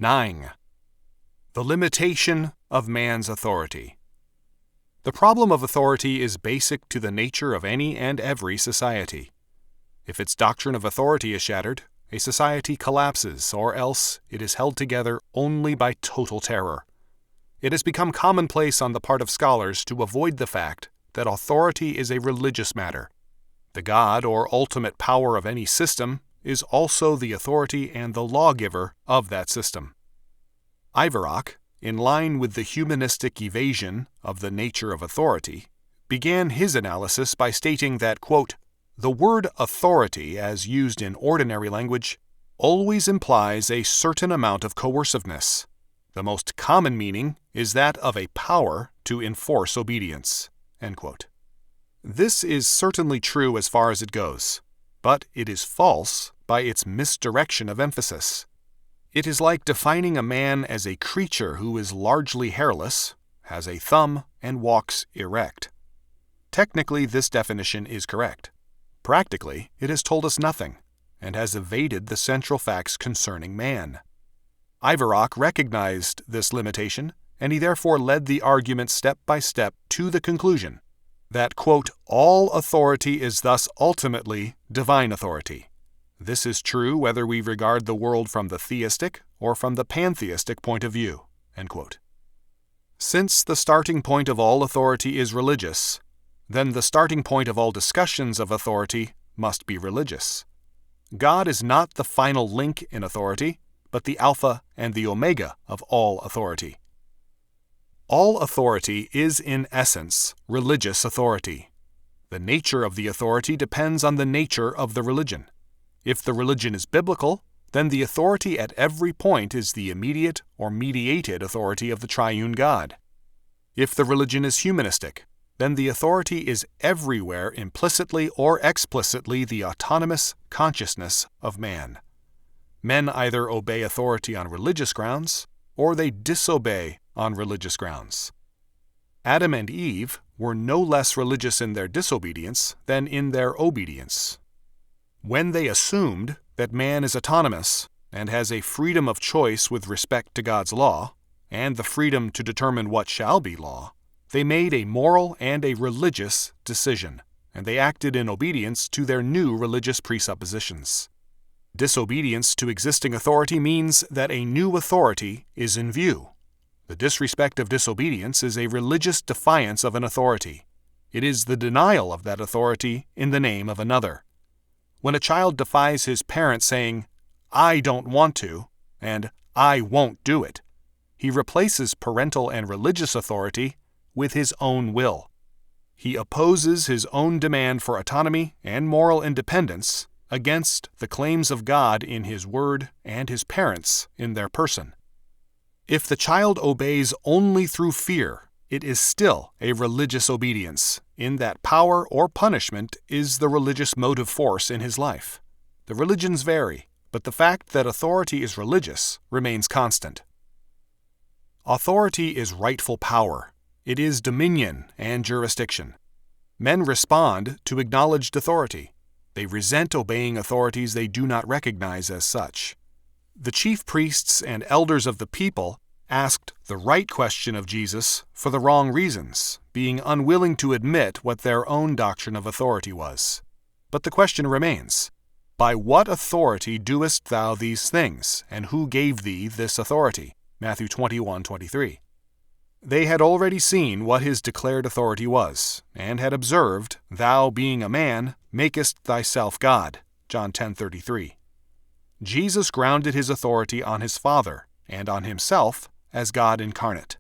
9. The limitation of man's authority. The problem of authority is basic to the nature of any and every society. If its doctrine of authority is shattered, a society collapses, or else it is held together only by total terror. It has become commonplace on the part of scholars to avoid the fact that authority is a religious matter. The God or ultimate power of any system is also the authority and the lawgiver of that system. Iverock, in line with the humanistic evasion of the nature of authority, began his analysis by stating that, quote, "The word authority, as used in ordinary language, always implies a certain amount of coerciveness. The most common meaning is that of a power to enforce obedience." End quote. This is certainly true as far as it goes, but it is false by its misdirection of emphasis. It is like defining a man as a creature who is largely hairless, has a thumb, and walks erect. Technically, this definition is correct. Practically, it has told us nothing, and has evaded the central facts concerning man. Iverock recognized this limitation, and he therefore led the argument step by step to the conclusion that, quote, "all authority is thus ultimately divine authority. This is true whether we regard the world from the theistic or from the pantheistic point of view." End quote. Since the starting point of all authority is religious, then the starting point of all discussions of authority must be religious. God is not the final link in authority, but the Alpha and the Omega of all authority. All authority is in essence religious authority. The nature of the authority depends on the nature of the religion. If the religion is biblical, then the authority at every point is the immediate or mediated authority of the triune God. If the religion is humanistic, then the authority is everywhere implicitly or explicitly the autonomous consciousness of man. Men either obey authority on religious grounds, or they disobey on religious grounds. Adam and Eve were no less religious in their disobedience than in their obedience. When they assumed that man is autonomous and has a freedom of choice with respect to God's law, and the freedom to determine what shall be law, they made a moral and a religious decision, and they acted in obedience to their new religious presuppositions. Disobedience to existing authority means that a new authority is in view. The disrespect of disobedience is a religious defiance of an authority. It is the denial of that authority in the name of another. When a child defies his parent saying, "I don't want to," and "I won't do it," he replaces parental and religious authority with his own will. He opposes his own demand for autonomy and moral independence against the claims of God in His Word and his parents in their person. If the child obeys only through fear, it is still a religious obedience, in that power or punishment is the religious motive force in his life. The religions vary, but the fact that authority is religious remains constant. Authority is rightful power. It is dominion and jurisdiction. Men respond to acknowledged authority. They resent obeying authorities they do not recognize as such. The chief priests and elders of the people asked the right question of Jesus for the wrong reasons, being unwilling to admit what their own doctrine of authority was. But the question remains, "By what authority doest thou these things, and who gave thee this authority?" Matthew 21:23. They had already seen what his declared authority was, and had observed, "Thou, being a man, makest thyself God." John 10:33. Jesus grounded his authority on his Father and on himself as God incarnate.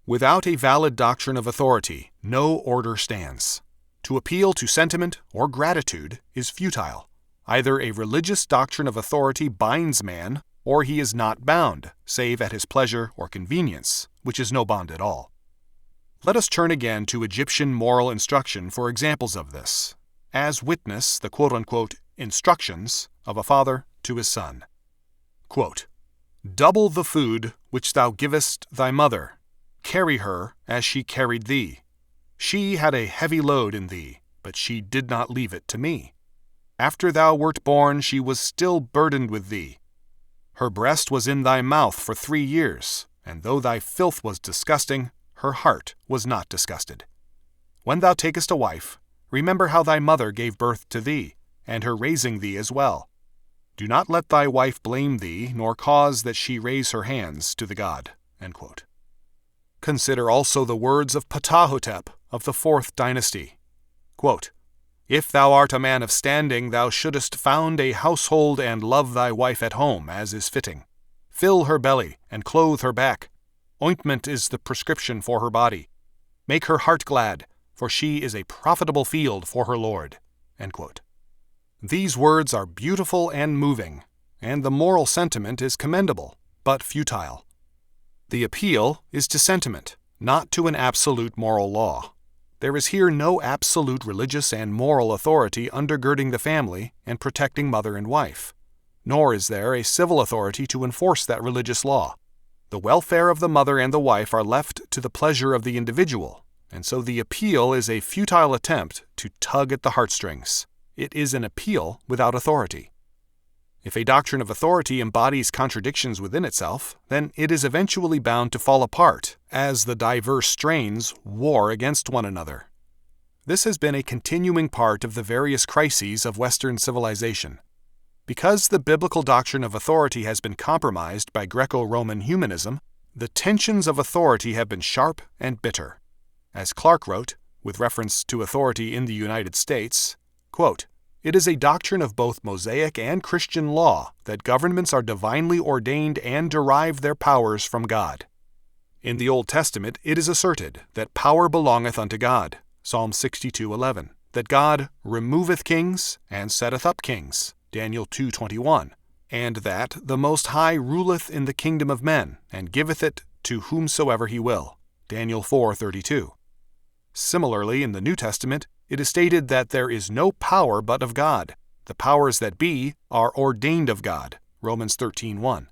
Without a valid doctrine of authority, no order stands. To appeal to sentiment or gratitude is futile. Either a religious doctrine of authority binds man, or he is not bound, save at his pleasure or convenience, which is no bond at all. Let us turn again to Egyptian moral instruction for examples of this, as witness the quote-unquote instructions of a father to his son. Quote, "Double the food which thou givest thy mother. Carry her as she carried thee. She had a heavy load in thee, but she did not leave it to me. After thou wert born, she was still burdened with thee. Her breast was in thy mouth for 3 years, and though thy filth was disgusting, her heart was not disgusted. When thou takest a wife, remember how thy mother gave birth to thee, and her raising thee as well. Do not let thy wife blame thee, nor cause that she raise her hands to the god." End quote. Consider also the words of Ptahhotep of the 4th dynasty. Quote, "If thou art a man of standing, thou shouldest found a household and love thy wife at home, as is fitting. Fill her belly and clothe her back. Ointment is the prescription for her body. Make her heart glad, for she is a profitable field for her Lord." End quote. These words are beautiful and moving, and the moral sentiment is commendable, but futile. The appeal is to sentiment, not to an absolute moral law. There is here no absolute religious and moral authority undergirding the family and protecting mother and wife, nor is there a civil authority to enforce that religious law. The welfare of the mother and the wife are left to the pleasure of the individual, and so the appeal is a futile attempt to tug at the heartstrings. It is an appeal without authority. If a doctrine of authority embodies contradictions within itself, then it is eventually bound to fall apart as the diverse strains war against one another. This has been a continuing part of the various crises of Western civilization. Because the biblical doctrine of authority has been compromised by Greco-Roman humanism, the tensions of authority have been sharp and bitter. As Clark wrote, with reference to authority in the United States, quote, "It is a doctrine of both Mosaic and Christian law that governments are divinely ordained and derive their powers from God. In the Old Testament it is asserted that power belongeth unto God, Psalm 62:11, that God removeth kings and setteth up kings, Daniel 2:21, and that the Most High ruleth in the kingdom of men, and giveth it to whomsoever he will, Daniel 4:32. Similarly, in the New Testament, it is stated that there is no power but of God. The powers that be are ordained of God, Romans 13:1.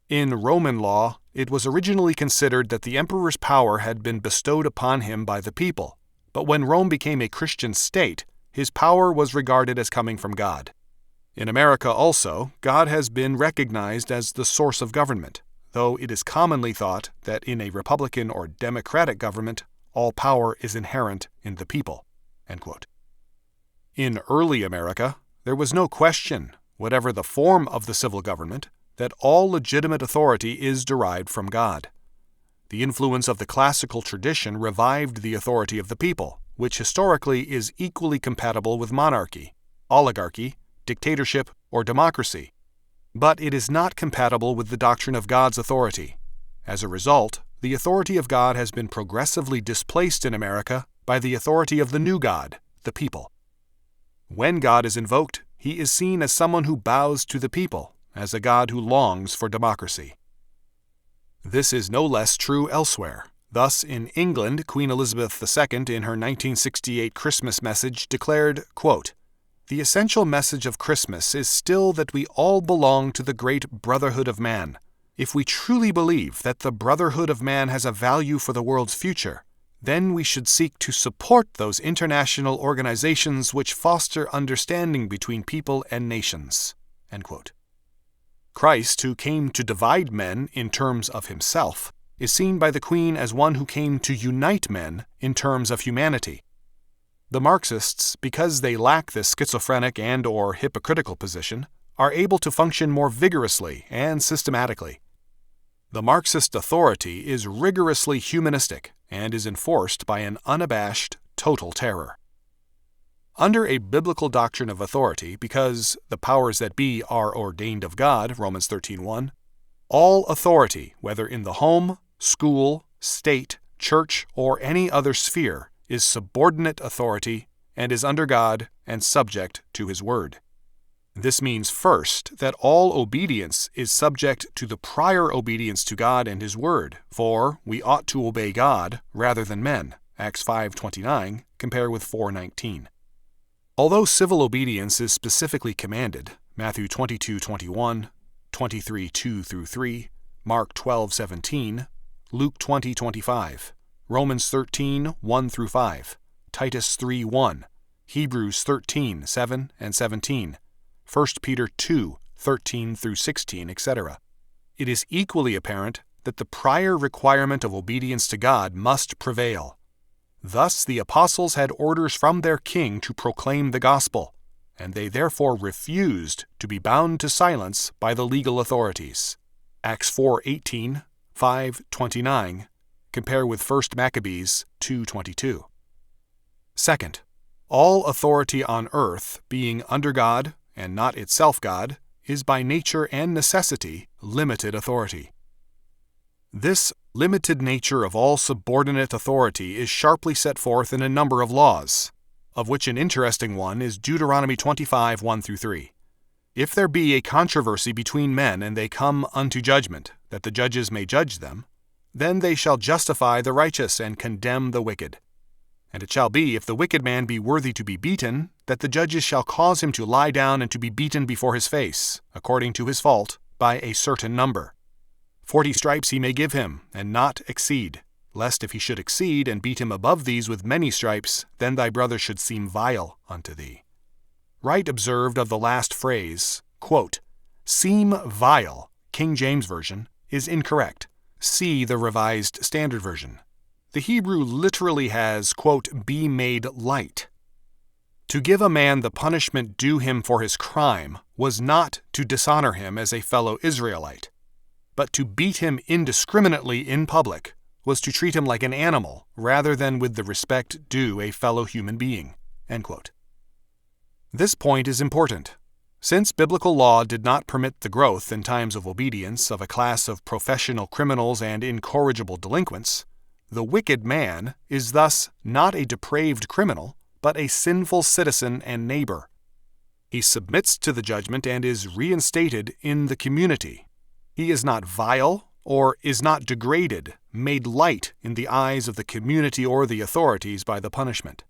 In Roman law, it was originally considered that the emperor's power had been bestowed upon him by the people, but when Rome became a Christian state, his power was regarded as coming from God. In America also, God has been recognized as the source of government, though it is commonly thought that in a Republican or Democratic government, all power is inherent in the people." End quote. In early America, there was no question, whatever the form of the civil government, that all legitimate authority is derived from God. The influence of the classical tradition revived the authority of the people, which historically is equally compatible with monarchy, oligarchy, dictatorship, or democracy. But it is not compatible with the doctrine of God's authority. As a result, the authority of God has been progressively displaced in America by the authority of the new God, the people. When God is invoked, he is seen as someone who bows to the people, as a God who longs for democracy. This is no less true elsewhere. Thus, in England, Queen Elizabeth II, in her 1968 Christmas message, declared, quote, "The essential message of Christmas is still that we all belong to the great brotherhood of man. If we truly believe that the brotherhood of man has a value for the world's future, then we should seek to support those international organizations which foster understanding between people and nations." End quote. Christ, who came to divide men in terms of himself, is seen by the Queen as one who came to unite men in terms of humanity. The Marxists, because they lack this schizophrenic and/or hypocritical position, are able to function more vigorously and systematically. The Marxist authority is rigorously humanistic and is enforced by an unabashed, total terror. Under a biblical doctrine of authority, because the powers that be are ordained of God, Romans 13:1, all authority, whether in the home, school, state, church, or any other sphere, is subordinate authority and is under God and subject to his word. This means, first, that all obedience is subject to the prior obedience to God and his word, for we ought to obey God rather than men, Acts 5:29, compare with 4:19. Although civil obedience is specifically commanded, Matthew 22:21, 23:2-3, Mark 12:17, Luke 20:25, Romans 13:1-5, Titus 3:1, Hebrews 13:7 and 17, 1 Peter 2, 13 through 16, etc. It is equally apparent that the prior requirement of obedience to God must prevail. Thus the apostles had orders from their king to proclaim the gospel, and they therefore refused to be bound to silence by the legal authorities. Acts 4:18, 5:29, compare with 1 Maccabees 2:22. Second, all authority on earth, being under God and not itself God, is by nature and necessity limited authority. This limited nature of all subordinate authority is sharply set forth in a number of laws, of which an interesting one is Deuteronomy 25, 1-3. If there be a controversy between men, and they come unto judgment, that the judges may judge them, then they shall justify the righteous and condemn the wicked. And it shall be, if the wicked man be worthy to be beaten, that the judges shall cause him to lie down and to be beaten before his face, according to his fault, by a certain number. 40 stripes he may give him, and not exceed, lest if he should exceed, and beat him above these with many stripes, then thy brother should seem vile unto thee. Wright observed of the last phrase, quote, "seem vile," King James Version, is incorrect. See the Revised Standard Version. The Hebrew literally has, quote, "be made light." To give a man the punishment due him for his crime was not to dishonor him as a fellow Israelite, but to beat him indiscriminately in public was to treat him like an animal rather than with the respect due a fellow human being. End quote. This point is important. Since biblical law did not permit the growth in times of obedience of a class of professional criminals and incorrigible delinquents, the wicked man is thus not a depraved criminal, but a sinful citizen and neighbor. He submits to the judgment and is reinstated in the community. He is not vile or is not degraded, made light in the eyes of the community or the authorities by the punishment.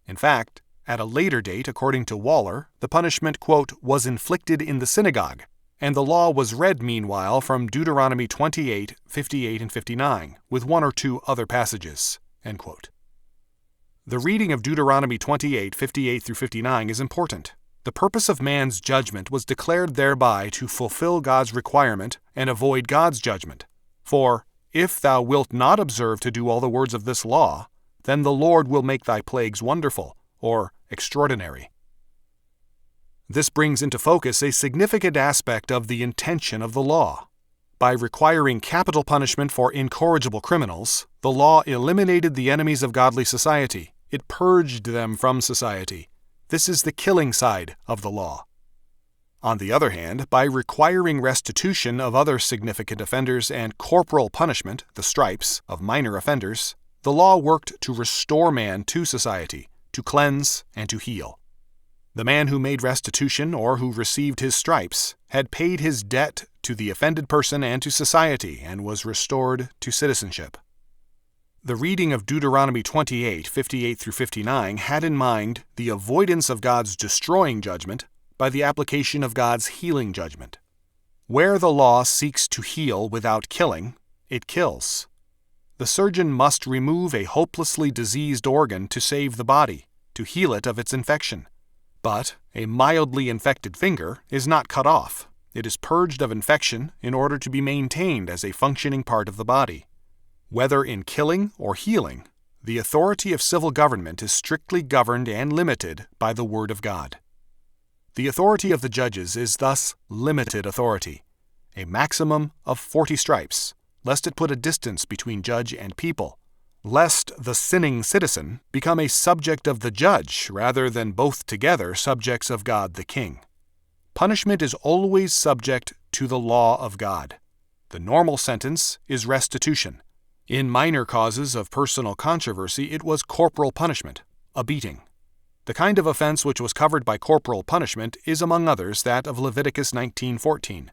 In fact, at a later date, according to Waller, the punishment, quote, "was inflicted in the synagogue," and the law was read meanwhile from Deuteronomy 28, 58, and 59, with one or two other passages. End quote. The reading of Deuteronomy 28, 58 through 59 is important. The purpose of man's judgment was declared thereby to fulfill God's requirement and avoid God's judgment. For, if thou wilt not observe to do all the words of this law, then the Lord will make thy plagues wonderful, or extraordinary. This brings into focus a significant aspect of the intention of the law. By requiring capital punishment for incorrigible criminals, the law eliminated the enemies of godly society. It purged them from society. This is the killing side of the law. On the other hand, by requiring restitution of other significant offenders and corporal punishment, the stripes, of minor offenders, the law worked to restore man to society, to cleanse and to heal. The man who made restitution or who received his stripes had paid his debt to the offended person and to society and was restored to citizenship. The reading of Deuteronomy 28, 58 through 59 had in mind the avoidance of God's destroying judgment by the application of God's healing judgment. Where the law seeks to heal without killing, it kills. The surgeon must remove a hopelessly diseased organ to save the body, to heal it of its infection. But a mildly infected finger is not cut off. It is purged of infection in order to be maintained as a functioning part of the body. Whether in killing or healing, the authority of civil government is strictly governed and limited by the Word of God. The authority of the judges is thus limited authority, a maximum of 40 stripes, lest it put a distance between judge and people, lest the sinning citizen become a subject of the judge rather than both together subjects of God the King. Punishment is always subject to the law of God. The normal sentence is restitution. In minor causes of personal controversy, it was corporal punishment, a beating. The kind of offense which was covered by corporal punishment is, among others, that of Leviticus 19:14.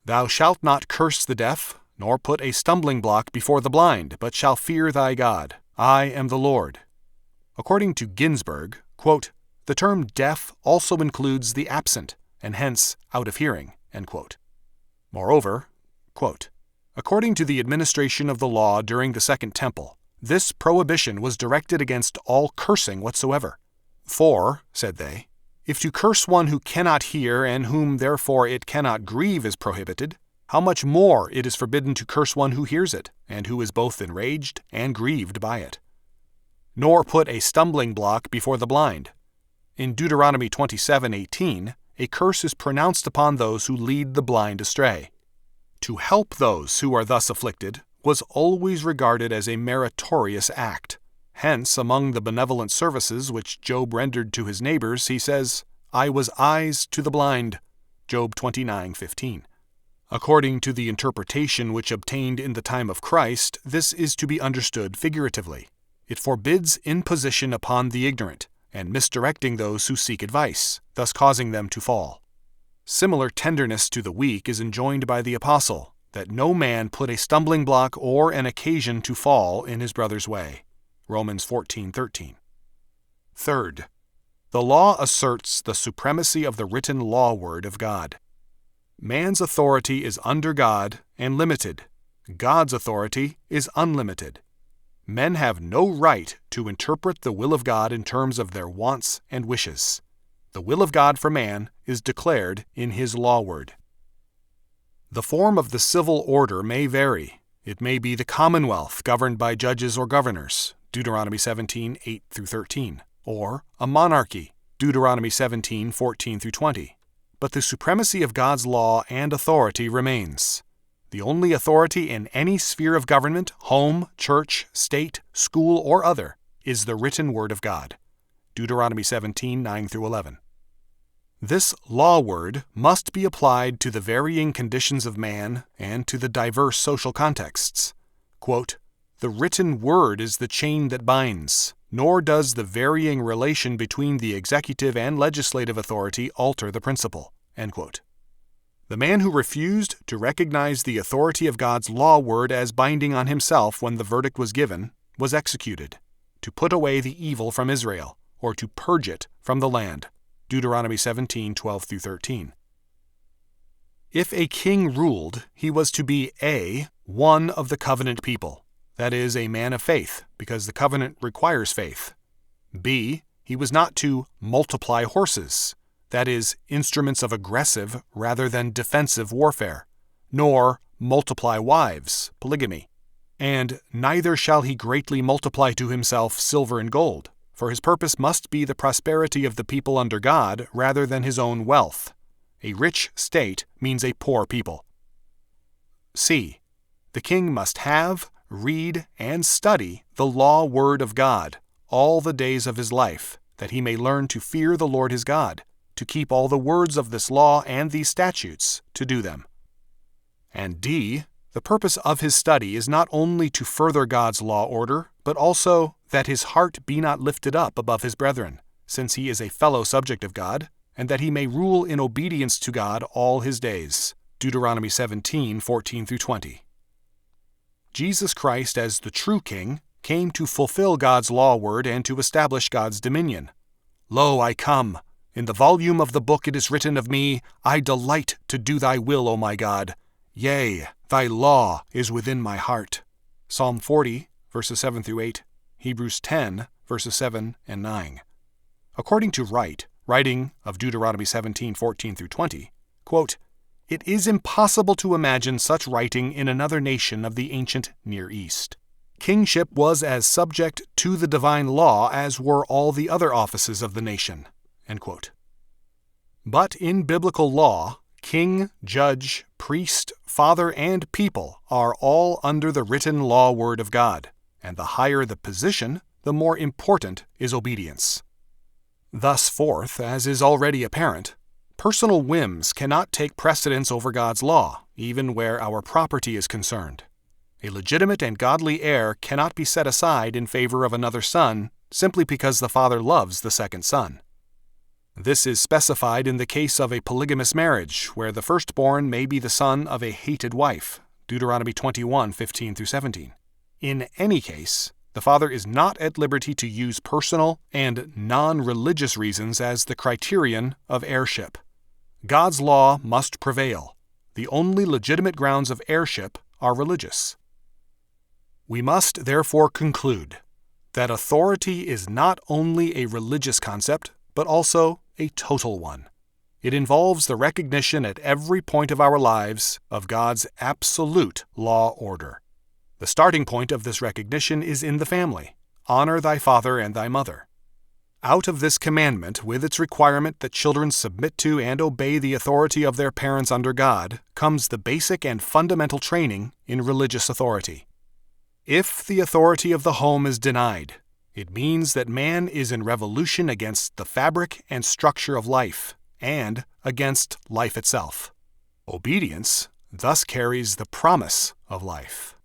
Thou shalt not curse the deaf, nor put a stumbling block before the blind, but shall fear thy God. I am the Lord. According to Ginsburg, quote, the term deaf also includes the absent, and hence out of hearing, end quote. Moreover, quote, according to the administration of the law during the Second Temple, this prohibition was directed against all cursing whatsoever. For, said they, If to curse one who cannot hear and whom therefore it cannot grieve is prohibited, how much more it is forbidden to curse one who hears it, and who is both enraged and grieved by it. Nor put a stumbling block before the blind. In Deuteronomy 27:18, a curse is pronounced upon those who lead the blind astray. To help those who are thus afflicted was always regarded as a meritorious act. Hence, among the benevolent services which Job rendered to his neighbors, he says, "I was eyes to the blind," Job 29:15. According to the interpretation which obtained in the time of Christ, this is to be understood figuratively. It forbids imposition upon the ignorant, and misdirecting those who seek advice, thus causing them to fall. Similar tenderness to the weak is enjoined by the Apostle, that no man put a stumbling block or an occasion to fall in his brother's way. Romans 14:13. Third, the law asserts the supremacy of the written law word of God. Man's authority is under God and limited. God's authority is unlimited. Men have no right to interpret the will of God in terms of their wants and wishes. The will of God for man is declared in His law word. The form of the civil order may vary. It may be the commonwealth governed by judges or governors, Deuteronomy 17:8-13, or a monarchy, Deuteronomy 17:14-20. But the supremacy of God's law and authority remains. The only authority in any sphere of government, home, church, state, school, or other, is the written word of God, Deuteronomy 17:9-11. This law word must be applied to the varying conditions of man and to the diverse social contexts. Quote, "The written word is the chain that binds, nor does the varying relation between the executive and legislative authority alter the principle." End quote. The man who refused to recognize the authority of God's law word as binding on himself when the verdict was given was executed, to put away the evil from Israel, or to purge it from the land. Deuteronomy 17:12-13. If a king ruled, he was to be one of the covenant people, that is, a man of faith, because the covenant requires faith. B, he was not to multiply horses, that is, instruments of aggressive rather than defensive warfare, nor multiply wives, polygamy. And neither shall he greatly multiply to himself silver and gold, for his purpose must be the prosperity of the people under God rather than his own wealth. A rich state means a poor people. C, the king must have, read, and study the law word of God all the days of his life, that he may learn to fear the Lord his God, to keep all the words of this law and these statutes, to do them. And D, the purpose of his study is not only to further God's law order, but also that his heart be not lifted up above his brethren, since he is a fellow subject of God, and that he may rule in obedience to God all his days. Deuteronomy 17:14-20. Jesus Christ, as the true King, came to fulfill God's law word and to establish God's dominion. "Lo, I come. In the volume of the book it is written of me, I delight to do thy will, O my God. Yea, thy law is within my heart." Psalm 40, verses 7-8, Hebrews 10, verses 7 and 9. According to Wright, writing of Deuteronomy 17:14-20, quote, "It is impossible to imagine such writing in another nation of the ancient Near East. Kingship was as subject to the divine law as were all the other offices of the nation." End quote. But in biblical law, king, judge, priest, father, and people are all under the written law word of God, and the higher the position, the more important is obedience. Thus forth, as is already apparent, personal whims cannot take precedence over God's law, even where our property is concerned. A legitimate and godly heir cannot be set aside in favor of another son simply because the father loves the second son. This is specified in the case of a polygamous marriage, where the firstborn may be the son of a hated wife, Deuteronomy 21:15-17. In any case, the father is not at liberty to use personal and non-religious reasons as the criterion of heirship. God's law must prevail. The only legitimate grounds of heirship are religious. We must therefore conclude that authority is not only a religious concept, but also a total one. It involves the recognition at every point of our lives of God's absolute law order. The starting point of this recognition is in the family. Honor thy father and thy mother. Out of this commandment, with its requirement that children submit to and obey the authority of their parents under God, comes the basic and fundamental training in religious authority. If the authority of the home is denied, it means that man is in revolution against the fabric and structure of life, and against life itself. Obedience thus carries the promise of life.